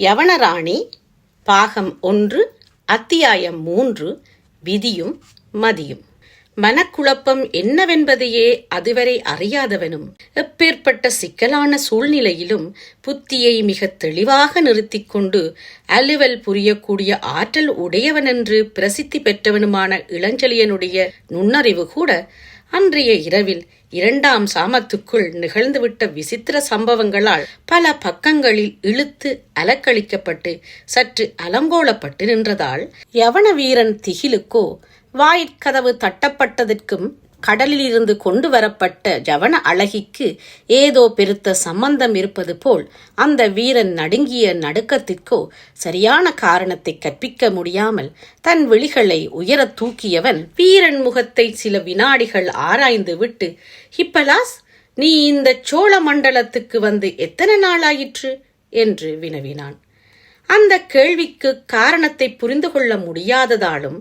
யவனராணி பாகம் 1 அத்தியாயம் 3 விதியும் மதியும். மனக்குழப்பம் என்னவென்பதையே அதுவரை அறியாதவனும் எப்பேற்பட்ட சிக்கலான சூழ்நிலையிலும் புத்தியை மிக தெளிவாக நிறுத்திக் கொண்டு அலுவல் புரியக்கூடிய ஆற்றல் உடையவனென்று பிரசித்தி பெற்றவனுமான இளஞ்செழியனுடைய நுண்ணறிவு கூட அன்றைய இரவில் 2ஆம் சாமத்துக்குள் நிகழ்ந்துவிட்ட விசித்திர சம்பவங்களால் பல பக்கங்களில் இழுத்து அலக்களிக்கப்பட்டு சற்று அலங்கோலப்பட்டு நின்றதால் யவன வீரன் திகிலுக்கோ வாயிற்கதவு தட்டப்பட்டதற்கும் கடலிலிருந்து கொண்டு வரப்பட்ட யவன அழகிக்கு ஏதோ பெருத்த சம்பந்தம் இருப்பது போல் அந்த வீரன் நடுங்கிய நடுக்கத்திற்கோ சரியான காரணத்தை கற்பிக்க முடியாமல் தன் விழிகளை உயர தூக்கியவன் வீரன் முகத்தை சில வினாடிகள் ஆராய்ந்து விட்டு, ஹிப்பலாஸ், நீ இந்த சோழ மண்டலத்துக்கு வந்து எத்தனை நாளாயிற்று என்று வினவினான். அந்த கேள்விக்கு காரணத்தை புரிந்து கொள்ள முடியாததாலும்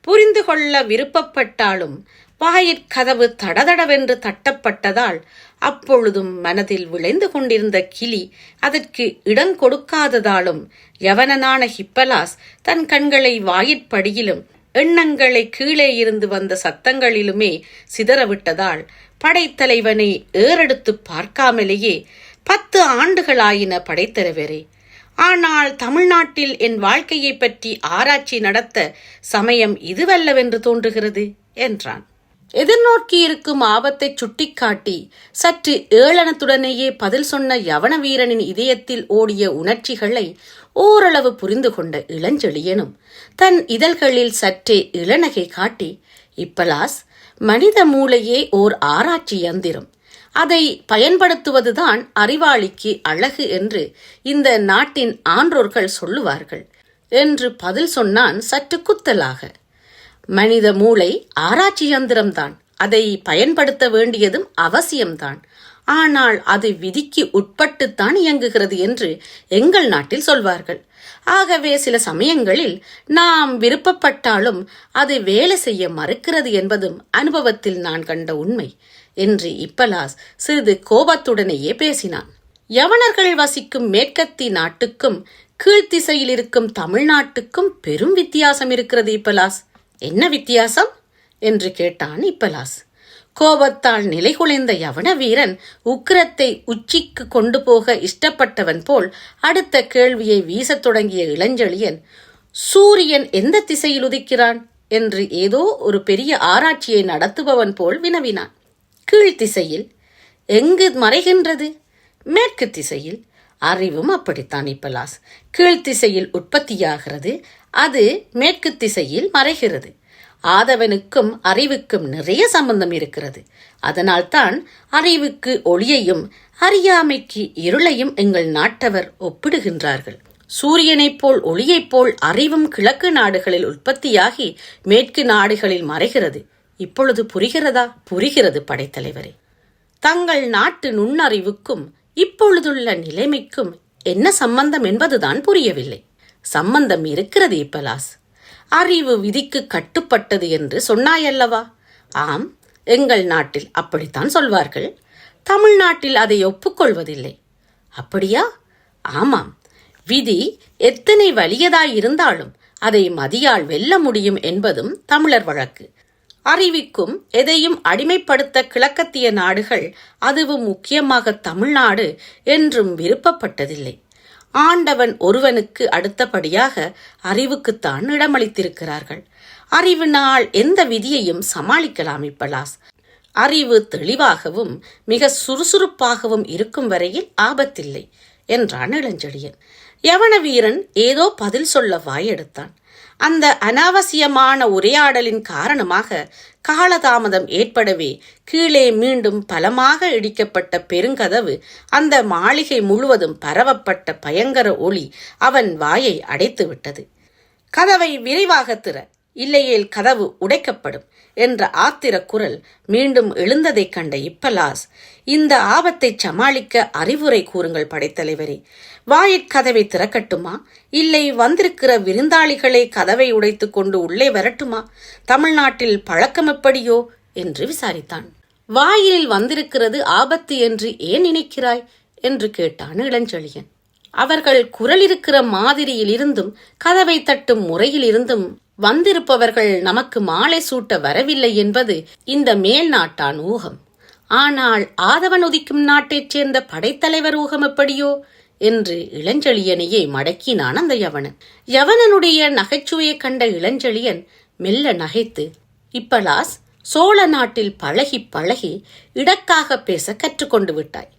புரிந்து கொள்ள விருப்பப்பட்டாலும் வாயிற்கதவு தடதடவென்று தட்டப்பட்டதால் அப்பொழுதும் மனதில் விளைந்து கொண்டிருந்த கிளி அதற்கு இடம் கொடுக்காததாலும் யவனனான ஹிப்பலாஸ் தன் கண்களை வாயிற்படியிலும் எண்ணங்களை கீழே இருந்து வந்த சத்தங்களிலுமே சிதறவிட்டதால் படைத்தலைவனை ஏறெடுத்து பார்க்காமலேயே 10 ஆண்டுகளாயின படைத்தலைவரே. ஆனால் தமிழ்நாட்டில் என் வாழ்க்கையை பற்றி ஆராய்ச்சி நடத்த சமயம் இதுவல்லவென்று தோன்றுகிறது என்றான். எதிர்நோக்கியிருக்கும் ஆபத்தை சுட்டிக்காட்டி சற்று ஏளனத்துடனேயே பதில் சொன்ன யவன வீரனின் இதயத்தில் ஓடிய உணர்ச்சிகளை ஓரளவு புரிந்து கொண்ட இளஞ்செழியனும் தன் இதழ்களில் சற்றே இளநகை காட்டி, இப்பலாஸ், மனித மூளையே ஓர் ஆராய்ச்சி யந்திரம், அதை பயன்படுத்துவதுதான் அறிவாளிக்கு அழகு என்று இந்த நாட்டின் ஆன்றோர்கள் சொல்லுவார்கள் என்று பதில் சொன்னான் சற்று குத்தலாக. மனித மூளை ஆராய்ச்சி யந்திரம்தான், அதை பயன்படுத்த வேண்டியதும் அவசியம்தான். ஆனால் அது விதிக்கு உட்பட்டுத்தான் இயங்குகிறது என்று எங்கள் நாட்டில் சொல்வார்கள். ஆகவே சில சமயங்களில் நாம் விருப்பப்பட்டாலும் அது வேலை செய்ய மறுக்கிறது என்பதும் அனுபவத்தில் நான் கண்ட உண்மை என்று இப்பலாஸ் சிறிது கோபத்துடனேயே பேசினான். யவனர்கள் வசிக்கும் மேற்கத்தி நாட்டுக்கும் கீழ்த்திசையில் இருக்கும் தமிழ்நாட்டுக்கும் பெரும் வித்தியாசம் இருக்கிறது இப்பலாஸ். என்ன வித்தியாசம் என்று கேட்டான் இப்பலாஸ். கோபத்தால் நிலைகுலைந்த யவன வீரன் உக்கிரத்தை உச்சிக்கு கொண்டு போக இஷ்டப்பட்டவன் போல் அடுத்த கேள்வியை வீசத் தொடங்கிய இளஞ்செழியன், சூரியன் எந்த திசையில் உதிக்கிறான் என்று ஏதோ ஒரு பெரிய ஆராய்ச்சியை நடத்துபவன் போல் வினவினான். கீழ்த்திசையில். எங்கு மறைகின்றது? மேற்கு திசையில். அறிவும் அப்படித்தான் இப்பலாஸ். கீழ்த்திசையில் உற்பத்தியாகிறது, அது மேற்கு திசையில் மறைகிறது. ஆதவனுக்கும் அறிவுக்கும் நிறைய சம்பந்தம் இருக்கிறது. அதனால்தான் அறிவுக்கு ஒளியையும் அறியாமைக்கு இருளையும் எங்கள் நாட்டவர் ஒப்பிடுகின்றார்கள். சூரியனைப் போல் ஒளியைப் போல் அறிவும் கிழக்கு நாடுகளில் உற்பத்தியாகி மேற்கு நாடுகளில் மறைகிறது. இப்பொழுது புரிகிறதா? புரிகிறது படைத்தலைவரே. தங்கள் நாட்டு நுண்ணறிவுக்கும் இப்பொழுதுள்ள நிலைமைக்கும் என்ன சம்பந்தம் என்பதுதான் புரியவில்லை. சம்பந்தம் இருக்கிறது இப்பலாஸ். அறிவு விதிக்கு கட்டுப்பட்டது என்று சொன்னாயல்லவா? ஆம், எங்கள் நாட்டில் அப்படித்தான் சொல்வார்கள். தமிழ்நாட்டில் அதை ஒப்புக்கொள்வதில்லை. அப்படியா? ஆமாம். விதி எத்தனை வலியதாய் இருந்தாலும் அதை மதியால் வெல்ல முடியும் என்பதும் தமிழர் வழக்கு. அறிவிக்கும் எதையும் அடிமைப்படுத்த கிழக்கத்திய நாடுகள், அதுவும் முக்கியமாக தமிழ்நாடு, என்றும் விருப்பப்பட்டதில்லை. ஆண்டவன் ஒருவனுக்கு அடுத்தபடியாக அறிவுக்குத்தான் இடமளித்திருக்கிறார்கள். அறிவினால் எந்த விதியையும் சமாளிக்கலாம் இப்பலாஸ். அறிவு தெளிவாகவும் மிக சுறுசுறுப்பாகவும் இருக்கும் வரையில் ஆபத்தில்லை என்றான் இளஞ்செழியன். யவன வீரன் ஏதோ பதில் சொல்ல வாயெடுத்தான். அந்த அனாவசியமான உரையாடலின் காரணமாக காலதாமதம் ஏற்படவே கீழே மீண்டும் பலமாக இடிக்கப்பட்ட பெருங்கதவு, அந்த மாளிகை முழுவதும் பரவப்பட்ட பயங்கர ஒளி அவன் வாயை அடைத்துவிட்டது. கதவை விரைவாக திற, இல்லையேல் கதவு உடைக்கப்படும் என்ற ஆத்திர குரல் மீண்டும் எழுந்ததைக் கண்ட இப்பலாஸ், இந்த ஆபத்தை சமாளிக்க அறிவுரை கூறுங்கள் படைத்தலைவரே. வாயிற்கதவை திறக்கட்டுமா, இல்லை வந்திருக்கிற விருந்தாளிகளை கதவை உடைத்துக் கொண்டு உள்ளே வரட்டுமா? தமிழ்நாட்டில் பழக்கம் எப்படியோ என்று விசாரித்தான். வாயிலில் வந்திருக்கிறது ஆபத்து என்று ஏன் நினைக்கிறாய் என்று கேட்டான் இளஞ்செழியன். அவர்கள் குரல் இருக்கிற மாதிரியில் இருந்தும் கதவை தட்டும் முறையில் இருந்தும் வந்திருப்பவர்கள் நமக்கு மாலை சூட்ட வரவில்லை என்பது இந்த மேல் நாட்டான் ஊகம். ஆனால் ஆதவன் உதிக்கும் நாட்டைச் சேர்ந்த படைத்தலைவர் ஊகம் எப்படியோ என்று இளஞ்செழியனையே மடக்கினான் அந்த யவனன். யவனனுடைய நகைச்சுவையை கண்ட இளஞ்செழியன் மெல்ல நகைத்து, இப்பலாஸ், சோழ நாட்டில் பழகி பழகி இடக்காக பேச கற்றுக்கொண்டு விட்டாய்.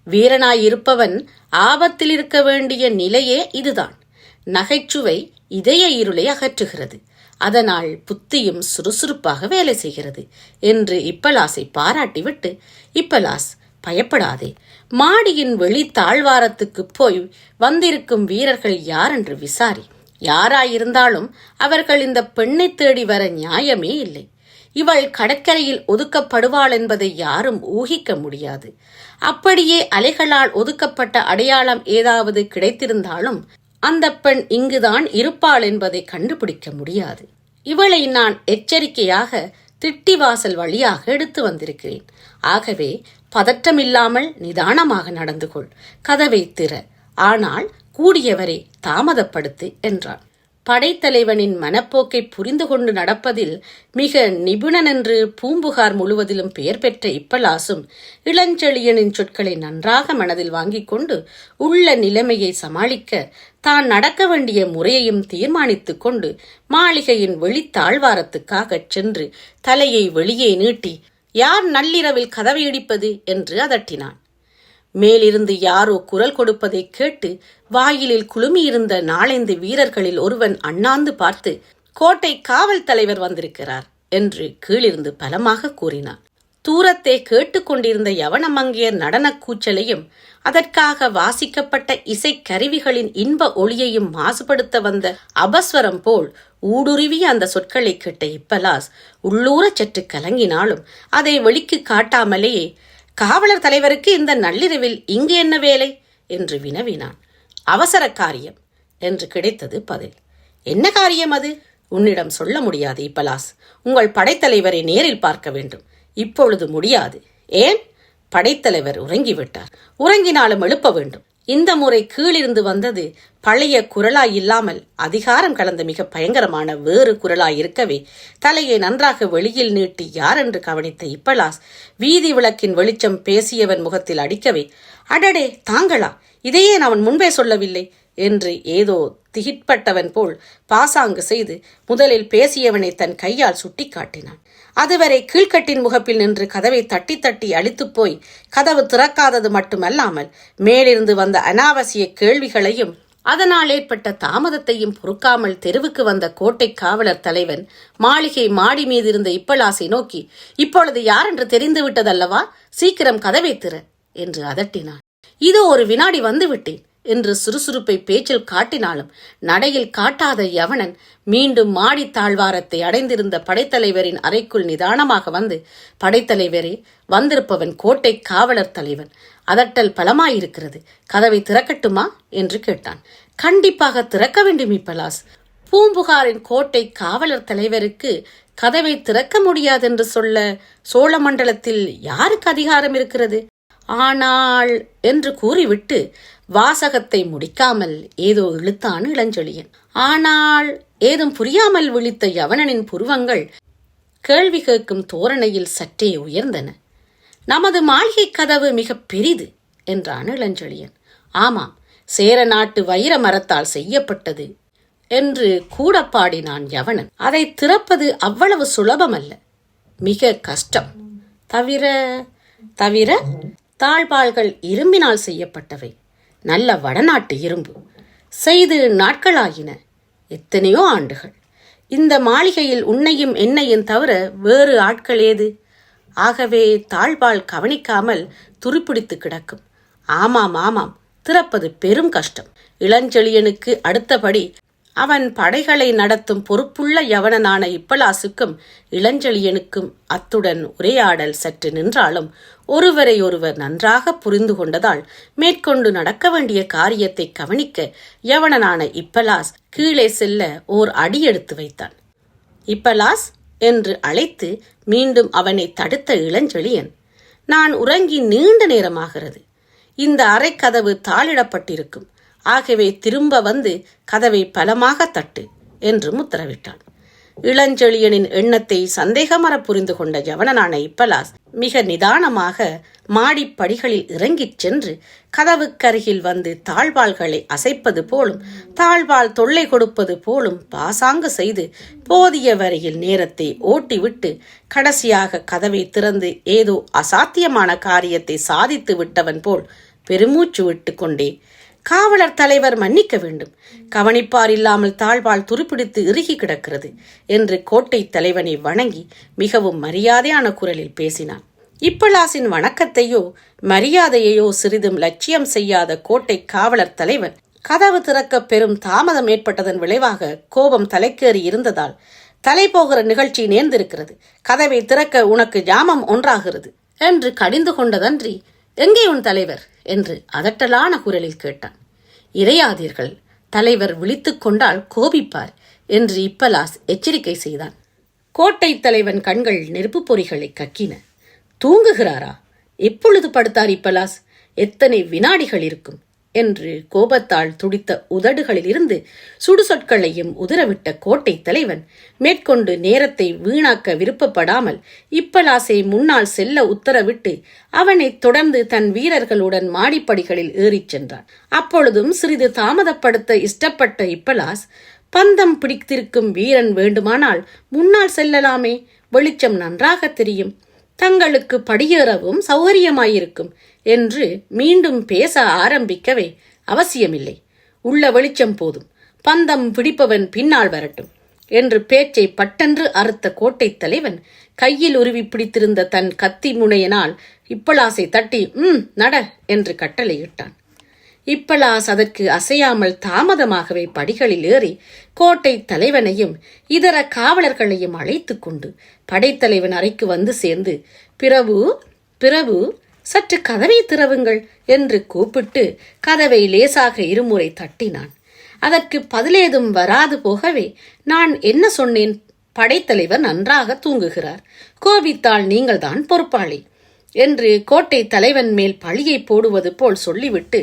வீரனாயிருப்பவன் ஆபத்தில் இருக்க வேண்டிய நிலையே இதுதான். நகைச்சுவை இதய இருளை அகற்றுகிறது. அதனால் புத்தியும் சுறுசுறுப்பாக வேலை செய்கிறது என்று இப்பலாசை பாராட்டிவிட்டு, இப்பலாஸ், பயப்படாதே, மாடியின் வெளி தாழ்வாரத்துக்கு போய் வந்திருக்கும் வீரர்கள் யாரென்று விசாரி. யாராயிருந்தாலும் அவர்கள் இந்த பெண்ணை தேடி வர நியாயமே இல்லை. இவள் கடற்கரையில் ஒதுக்கப்படுவாள் என்பதை யாரும் ஊகிக்க முடியாது. அப்படியே அலைகளால் ஒதுக்கப்பட்ட அடையாளம் ஏதாவது கிடைத்திருந்தாலும் அந்த பெண் இங்குதான் இருப்பாள் என்பதை கண்டுபிடிக்க முடியாது. இவளை நான் எச்சரிக்கையாக திட்டிவாசல் வழியாக எடுத்து வந்திருக்கிறேன். ஆகவே பதற்றமில்லாமல் நிதானமாக நடந்து கொள். கதவை திற, ஆனால் கூடியவரை தாமதப்படுத்து என்றான். படைத்தலைவனின் மனப்போக்கை புரிந்து கொண்டு நடப்பதில் மிக நிபுணன் என்று பூம்புகார் முழுவதிலும் பெயர் பெற்ற இப்பலாசும் இளஞ்செழியனின் சொற்களை நன்றாக மனதில் வாங்கிக் கொண்டு உள்ள நிலைமையை சமாளிக்க தான் நடக்க வேண்டிய முறையையும் தீர்மானித்துக் கொண்டு மாளிகையின் வெளித்தாழ்வாரத்துக்காகச் சென்று தலையை வெளியே நீட்டி, யார் நள்ளிரவில் கதவை இடிப்பது என்று அதட்டினான். மேலிருந்து யாரோ குரல் கொடுப்பதை கேட்டு வாயிலில் குழுமியிருந்த 4-5 வீரர்களில் ஒருவன் அண்ணாந்து பார்த்து, கோட்டை காவல் தலைவர் வந்திருக்கிறார் என்று கீழிருந்து பலமாக கூறினான். தூரத்தை கேட்டுக்கொண்டிருந்த யவனமங்கையர் நடனக் கூச்சலையும் அதற்காக வாசிக்கப்பட்ட இசைக்கருவிகளின் இன்ப ஒளியையும் மாசுபடுத்த வந்த அபஸ்வரம் போல் ஊடுருவிய அந்த சொற்களை கேட்ட இப்பலாஸ் உள்ளூர சற்று கலங்கினாலும் அதை வெளிக்கு காட்டாமலேயே, காவலர் தலைவருக்கு இந்த நள்ளிரவில் இங்கு என்ன வேலை என்று வினவினான். அவசர காரியம் என்று கிடைத்தது பதில். என்ன காரியம் அது? உன்னிடம் சொல்ல முடியாது இப்பலாஸ். உங்கள் படைத்தலைவரை நேரில் பார்க்க வேண்டும். இப்பொழுது முடியாது. ஏன்? படைத்தலைவர் உறங்கிவிட்டார். உறங்கினாலும் எழுப்ப வேண்டும். இந்த முறை கீழிருந்து வந்தது பழைய குரலாய் இல்லாமல் அதிகாரம் கலந்த மிக பயங்கரமான வேறு குரலாய் இருக்கவே தலையை நன்றாக வெளியில் நீட்டி யாரென்று கவனித்த இப்பலாஸ் வீதி விளக்கின் வெளிச்சம் பேசியவன் முகத்தில் அடிக்கவே, அடடே, தாங்களா? இதையே நான் முன்பே சொல்லவில்லை என்று ஏதோ திகிட்பட்டவன் போல் பாசாங்கு செய்து முதலில் பேசியவனை தன் கையால் சுட்டி காட்டினான். அதுவரை கீழ்கட்டின் முகப்பில் நின்று கதவை தட்டி தட்டி அழித்துப் போய் கதவு திறக்காதது மட்டுமல்லாமல் மேலிருந்து வந்த அனாவசிய கேள்விகளையும் அதனால் ஏற்பட்ட தாமதத்தையும் பொறுக்காமல் தெருவுக்கு வந்த கோட்டை காவலர் தலைவன் மாளிகை மாடி மீது இருந்த இப்பலாசை நோக்கி, இப்பொழுது யார் என்று தெரிந்து விட்டதல்லவா, சீக்கிரம் கதவை திற என்று அதட்டினான். இதோ ஒரு வினாடி வந்து விட்டேன் என்று சுறுசுறுப்பை பேச்சில் காட்டினாலும் நடையில் காட்டாத யவனன் மீண்டும் மாடி தாழ்வாரத்தை அடைந்திருந்த படைத்தலைவரின் அறைக்குள் நிதானமாக வந்து, படைத்தலைவரே, வந்திருப்பவன் கோட்டை காவலர் தலைவன். அதட்டல் பலமாயிருக்கிறது. கதவை திறக்கட்டுமா என்று கேட்டான். கண்டிப்பாக திறக்க வேண்டும் இப்பலாஸ். பூம்புகாரின் கோட்டை காவலர் தலைவருக்கு கதவை திறக்க முடியாதென்று சொல்ல சோழ மண்டலத்தில் யாருக்கு அதிகாரம் இருக்கிறது? ஆனால் என்று கூறிவிட்டு வாசகத்தை முடிக்காமல் ஏதோ இழுத்தான் இளஞ்செழியன். ஆனால் ஏதும் புரியாமல் விழித்த யவனனின் புருவங்கள் கேள்வி கேட்கும் தோரணையில் சற்றே உயர்ந்தன. நமது மாளிகை கதவு மிக பெரிது என்றான் இளஞ்செழியன். ஆமாம், சேர நாட்டு வைர மரத்தால் செய்யப்பட்டது என்று கூட பாடினான் யவனன். அதை திறப்பது அவ்வளவு சுலபமல்ல, மிக கஷ்டம். தவிர தாழ்பால்கள் இரும்பினால் செய்யப்பட்டவை, நல்ல வடநாட்டு இரும்பு. செய்து நாட்களாயின, எத்தனையோ ஆண்டுகள். இந்த மாளிகையில் உன்னையும் என்னையும் தவிர வேறு ஆட்கள் ஏது? ஆகவே தாழ்பால் கவனிக்காமல் துருப்பிடித்து கிடக்கும். ஆமாம், திறப்பது பெரும் கஷ்டம். இளஞ்செழியனுக்கு அடுத்தபடி அவன் படைகளை நடத்தும் பொறுப்புள்ள யவனனான இப்பலாசுக்கும் இளஞ்செழியனுக்கும் அத்துடன் உரையாடல் சற்று நின்றாலும் ஒருவரை ஒருவர் நன்றாக புரிந்து கொண்டதால் மேற்கொண்டு நடக்க வேண்டிய காரியத்தை கவனிக்க யவனனான இப்பலாஸ் கீழே செல்ல ஓர் அடி எடுத்து வைத்தான். இப்பலாஸ் என்று அழைத்து மீண்டும் அவனை தடுத்த இளஞ்செழியன், நான் உறங்கி நீண்ட நேரமாகிறது. இந்த அறைக்கதவு தாளிடப்பட்டிருக்கும். ஆகவே திரும்ப வந்து கதவை பலமாக தட்டு என்று உத்தரவிட்டான். இளஞ்செழியனின் எண்ணத்தை சந்தேகமற புரிந்து கொண்ட யவனனான இப்பலாஸ் மிக நிதானமாக மாடிப்படிகளில் இறங்கிச் சென்று கதவுக்கருகில் வந்து தாழ்வாள்களை அசைப்பது போலும் தாழ்வாள் தொல்லை கொடுப்பது போலும் பாசாங்கு செய்து போதிய வரையில் நேரத்தை ஓட்டிவிட்டு கடைசியாக கதவை திறந்து ஏதோ அசாத்தியமான காரியத்தை சாதித்து விட்டவன் போல் பெருமூச்சு விட்டு கொண்டே, காவலர் தலைவர் மன்னிக்க வேண்டும், கவனிப்பார் இல்லாமல் தாழ்வாள் துருப்பிடித்து இறுகி கிடக்கிறது என்று கோட்டை தலைவனை வணங்கி மிகவும் மரியாதையான குரலில் பேசினான். இப்பலாசின் வணக்கத்தையோ மரியாதையையோ சிறிதும் லட்சியம் செய்யாத கோட்டை காவலர் தலைவன் கதவு திறக்க பெரும் தாமதம் ஏற்பட்டதன் விளைவாக கோபம் தலைக்கேறி இருந்ததால் தலை போகிற நிகழ்ச்சி நேர்ந்திருக்கிறது, கதவை திறக்க உனக்கு ஜாமம் ஒன்றாகிறது என்று கடிந்து கொண்டதன்றி, எங்கே உன் தலைவர் என்று அதட்டலான குரலில் கேட்டான். இறையாதீர்கள், தலைவர் விழித்துக் கொண்டால் கோபிப்பார் என்று இப்பலாஸ் எச்சரிக்கை செய்தான். கோட்டை தலைவன் கண்கள் நெருப்பு பொறிகளை கக்கின. தூங்குகிறாரா? எப்பொழுது படுத்தார் இப்பலாஸ்? எத்தனை வினாடிகள் இருக்கும் என்று கோபத்தால் துடித்த உதடுகளில் இருந்து சுடுசொற்களையும் உதறவிட்ட கோட்டை தலைவன் மேற்கொண்டு நேரத்தை வீணாக்க விருப்பப்படாமல் இப்பலாசை முன்னால் செல்ல உத்தரவிட்டு அவனை தொடர்ந்து தன் வீரர்களுடன் மாடிப்படிகளில் ஏறிச் சென்றான். அப்பொழுதும் சிறிது தாமதப்படுத்த இஷ்டப்பட்ட இப்பலாஸ், பந்தம் பிடித்திருக்கும் வீரன் வேண்டுமானால் முன்னால் செல்லலாமே, வெளிச்சம் நன்றாக தெரியும், தங்களுக்கு படியேறவும் சௌகரியமாயிருக்கும் என்று மீண்டும் பேச ஆரம்பிக்கவே, அவசியமில்லை, உள்ள வெளிச்சம் போதும், பந்தம் பிடிப்பவன் பின்னால் வரட்டும் என்று பேச்சை பட்டென்று அறுத்த கோட்டை தலைவன் கையில் உருவி பிடித்திருந்த தன் கத்தி முனையினால் இப்பலாசை தட்டி நட என்று கட்டளையிட்டான். இப்பலாஸ் அதற்கு அசையாமல் தாமதமாகவே படிகளில் ஏறி கோட்டை தலைவனையும் இதர காவலர்களையும் அழைத்து கொண்டு படைத்தலைவன் அறைக்கு வந்து சேர்ந்து, பிரபு பிரபு சற்று கதவை திறவுங்கள் என்று கூப்பிட்டு கதவை லேசாக இருமுறை தட்டினான். அதற்கு பதிலேதும் வராது போகவே, நான் என்ன சொன்னேன், படைத்தலைவர் நன்றாக தூங்குகிறார், கோபித்தால் நீங்கள்தான் பொறுப்பாளி என்று கோட்டை தலைவன் மேல் பழியை போடுவது போல் சொல்லிவிட்டு,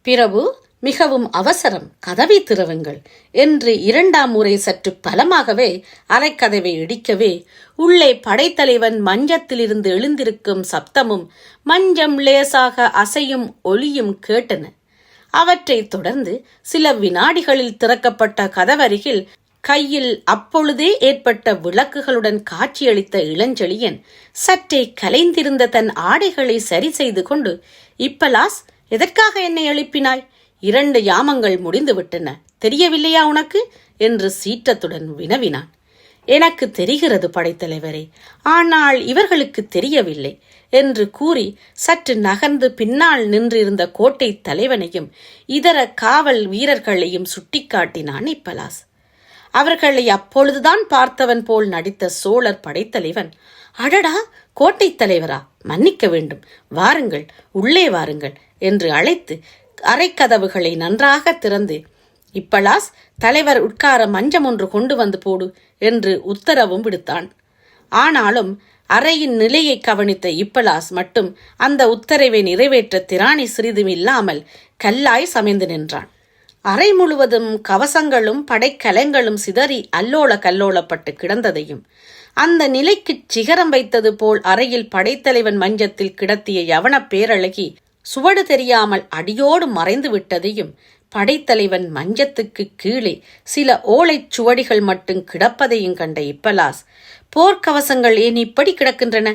பிரபு மிகவும் அவசரம், கதவை திறவுங்கள் என்று இரண்டாம் முறை சற்று பலமாகவே அரைக்கதவை இடிக்கவே, உள்ளே படைத்தலைவன் மஞ்சத்திலிருந்து எழுந்திருக்கும் சப்தமும் மஞ்சம் லேசாக அசையும் ஒளியும் கேட்டன. அவற்றை தொடர்ந்து சில வினாடிகளில் திறக்கப்பட்ட கதவருகில் கையில் அப்பொழுதே ஏற்பட்ட விளக்குகளுடன் காட்சியளித்த இளஞ்செழியன் சற்றே கலைந்திருந்த தன் ஆடைகளை சரி செய்து கொண்டு, இப்பலாஸ், எதற்காக என்னை எழுப்பினாய்? 2 யாமங்கள் முடிந்து விட்டன, தெரியவில்லையா உனக்கு என்று சீற்றத்துடன் வினவினான். எனக்கு தெரிகிறது படைத்தலைவரே, ஆனால் இவர்களுக்கு தெரியவில்லை என்று கூறி சற்று நகர்ந்து பின்னால் நின்றிருந்த கோட்டை தலைவனையும் இதர காவல் வீரர்களையும் சுட்டிக்காட்டினான் இப்பலாஸ். அவர்களை அப்பொழுதுதான் பார்த்தவன் போல் நடித்த சோழர் படைத்தலைவன், அடடா, கோட்டை தலைவரா, மன்னிக்க வேண்டும், வாருங்கள், உள்ளே வாருங்கள் என்று அழைத்து அரைக்கதவுகளை நன்றாக திறந்து, இப்பலாஸ், தலைவர் உட்கார மஞ்சம் ஒன்று கொண்டு வந்து போடு என்று உத்தரவும் விடுத்தான். ஆனாலும் அறையின் நிலையை கவனித்த இப்பலாஸ் மட்டும் அந்த உத்தரவை நிறைவேற்ற திராணி சிறிதும் இல்லாமல் கல்லாய் சமைந்து நின்றான். அறை முழுவதும் கவசங்களும் படைக்கலங்களும் சிதறி அல்லோல கல்லோலப்பட்டு கிடந்ததையும், அந்த நிலைக்கு சிகரம் வைத்தது போல் அறையில் படைத்தலைவன் மஞ்சத்தில் கிடத்திய யவன பேரழகி சுவடு தெரியாமல் அடியோடு மறைந்து விட்டதையும், படைத்தலைவன் மஞ்சத்துக்கு கீழே சில ஓலைச் சுவடிகள் மட்டும் கிடப்பதையும் கண்ட இப்பலாஸ், போர்க்கவசங்கள் ஏன் இப்படி கிடக்கின்றன?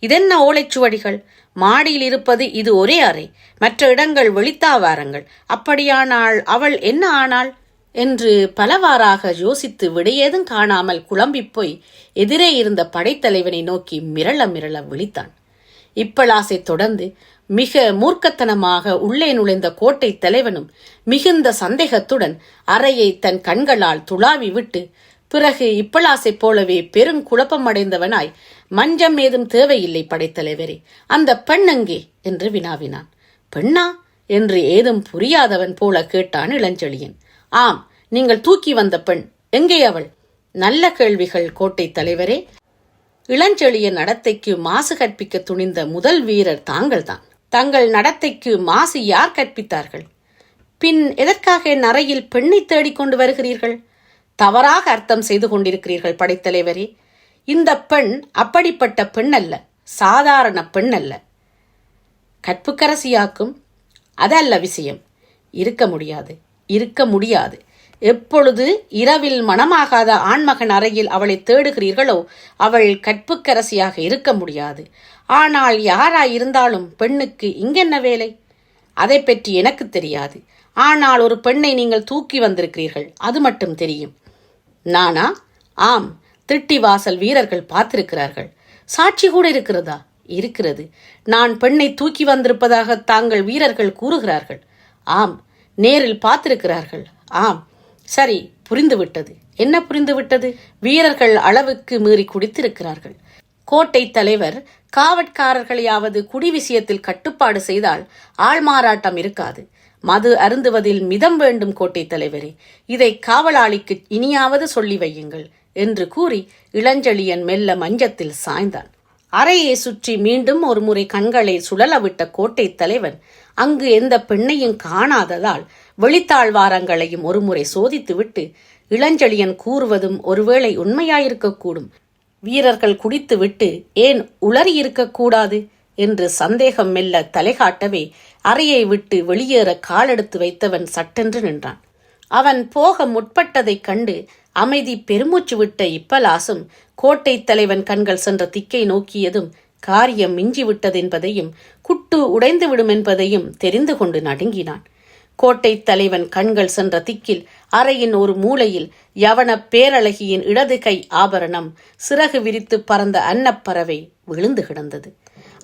இதென்ன ஓலைச்சுவடிகள்? மாடியில் இருப்பது இது ஒரே அறை, மற்ற இடங்கள் வெளித்தாவாரங்கள், அப்படியானால் அவள் என்ன ஆனாள் என்று பலவாறாக யோசித்து விடையேதும் காணாமல் குழம்பிப்போய் எதிரே இருந்த படைத்தலைவனை நோக்கி மிரள மிரள விழித்தான். இப்பலாசை தொடர்ந்து மிக மூர்க்கத்தனமாக உள்ளே நுழைந்த கோட்டை தலைவனும் மிகுந்த சந்தேகத்துடன் அறையை தன் கண்களால் துளாவி விட்டு, பிறகு இப்பலாசைப் போலவே பெருங்குழப்பமடைந்தவனாய், மஞ்சம் ஏதும் தேவையில்லை படைத்தலைவரே, அந்த பெண் எங்கே என்று வினாவினான். பெண்ணா என்று ஏதும் புரியாதவன் போல கேட்டான் இளஞ்செழியன். ஆம், நீங்கள் தூக்கி வந்த பெண், எங்கே அவள்? நல்ல கேள்விகள் கோட்டை தலைவரே. இளஞ்செழியன் நடத்தைக்கு மாசு கற்பிக்க துணிந்த முதல் வீரர் தாங்கள்தான். தங்கள் நடத்தைக்கு மாசு யார் கற்பித்தார்கள்? பின் எதற்காக என் அறையில் பெண்ணை தேடிக் கொண்டு வருகிறீர்கள்? தவறாக அர்த்தம் செய்து கொண்டிருக்கிறீர்கள் படைத்தலைவரே. இந்த பெண் அப்படிப்பட்ட பெண் அல்ல, சாதாரண பெண் அல்ல. கற்புக்கரசியாக்கும் அதல்ல விஷயம். இருக்க முடியாது, இருக்க முடியாது. எப்பொழுது இரவில் மணமாகாத ஆண்மகன் அறையில் அவளை தேடுகிறீர்களோ அவள் கற்புக்கரசியாக இருக்க முடியாது. ஆனால் யாராயிருந்தாலும் பெண்ணுக்கு இங்கென்ன வேலை? அதை பற்றி எனக்கு தெரியாது. ஆனால் ஒரு பெண்ணை நீங்கள் தூக்கி வந்திருக்கிறீர்கள், அது மட்டும் தெரியும். நானா? ஆம், திட்டிவாசல் வீரர்கள் பார்த்திருக்கிறார்கள். சாட்சி கூட இருக்கிறதா? இருக்கிறது. நான் பெண்ணை தூக்கி வந்திருப்பதாக தாங்கள் வீரர்கள் கூறுகிறார்கள். ஆம், நேரில் பார்த்திருக்கிறார்கள். ஆம், சரி, புரிந்துவிட்டது. என்ன புரிந்துவிட்டது? வீரர்கள் அளவுக்கு மீறி குடித்திருக்கிறார்கள். கோட்டை தலைவர் காவற்காரர்களையாவது குடி விஷயத்தில் கட்டுப்பாடு செய்தால் ஆள்மாறாட்டம் இருக்காது. மது அருந்துவதில் மிதம் வேண்டும் கோட்டை தலைவரே. இதை காவலாளிக்கு இனியாவது சொல்லி வையுங்கள் என்று கூறி இளஞ்செழியன் மெல்ல மஞ்சத்தில் சாய்ந்தான். அறையை சுற்றி மீண்டும் ஒரு முறை கண்களை சுழலவிட்ட கோட்டை தலைவன் அங்கு எந்த பெண்ணையும் காணாததால் வெளித்தாழ்வாரங்களையும் ஒருமுறை சோதித்துவிட்டு, இளஞ்செழியன் கூறுவதும் ஒருவேளை உண்மையாயிருக்கக்கூடும், வீரர்கள் குடித்துவிட்டு ஏன் உளறியிருக்கக்கூடாது என்று சந்தேகம் மெல்ல தலைகாட்டவே அறையை விட்டு வெளியேற காலெடுத்து வைத்தவன் சட்டென்று நின்றான். அவன் போக முற்பட்டதைக் கண்டு அமைதி பெருமூச்சு விட்ட இப்பலாசும் கோட்டை தலைவன் கண்கள் சென்ற திக்கை நோக்கியதும் காரியம் மிஞ்சிவிட்டதென்பதையும் குட்டு உடைந்துவிடும் என்பதையும் தெரிந்து கொண்டு நடுங்கினான். கோட்டை தலைவன் கண்கள் சென்ற திக்கில் அறையின் ஒரு மூலையில் யவன பேரழகியின் இடது கை ஆபரணம் சிறகு விரித்து பறந்த அன்னப்பறவை விழுந்து கிடந்தது.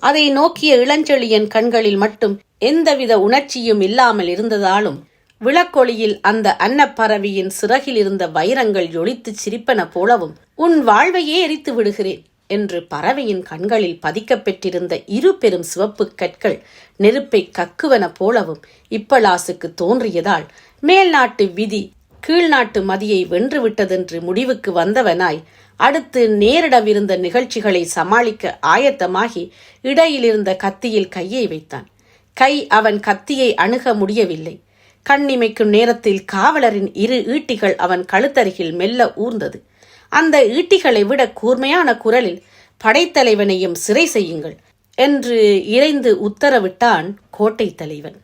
அதை நோக்கிய இளஞ்செழியன் கண்களில் மட்டும் எந்தவித உணர்ச்சியும் இல்லாமல் இருந்ததாலும் விளக்கொளியில் அந்த அன்னப்பறவையின் சிறகில் இருந்த வைரங்கள் ஜொலித்துச் சிரிப்பன போலவும், உன் வாழ்வையே எரித்து விடுகிறேன் என்று பறவையின் கண்களில் பதிக்கப் பெற்றிருந்த இரு பெரும் சிவப்பு கற்கள் நெருப்பை கக்குவன போலவும் இப்பலாசுக்கு தோன்றியதால் மேல்நாட்டு விதி கீழ்நாட்டு மதியை வென்றுவிட்டதென்று முடிவுக்கு வந்தவனாய் அடுத்து நேரிடவிருந்த நிகழ்ச்சிகளை சமாளிக்க ஆயத்தமாகி இடையிலிருந்த கத்தியில் கையை வைத்தான். கை அவன் கத்தியை அணுக முடியவில்லை. கண்ணிமைக்கும் நேரத்தில் காவலரின் இரு ஈட்டிகள் அவன் கழுத்தருகில் மெல்ல ஊர்ந்தது. அந்த ஈட்டிகளை விட கூர்மையான குரலில், படைத்தலைவனையும் சிறை செய்யுங்கள் என்று இறைந்து உத்தரவிட்டான் கோட்டை தலைவன்.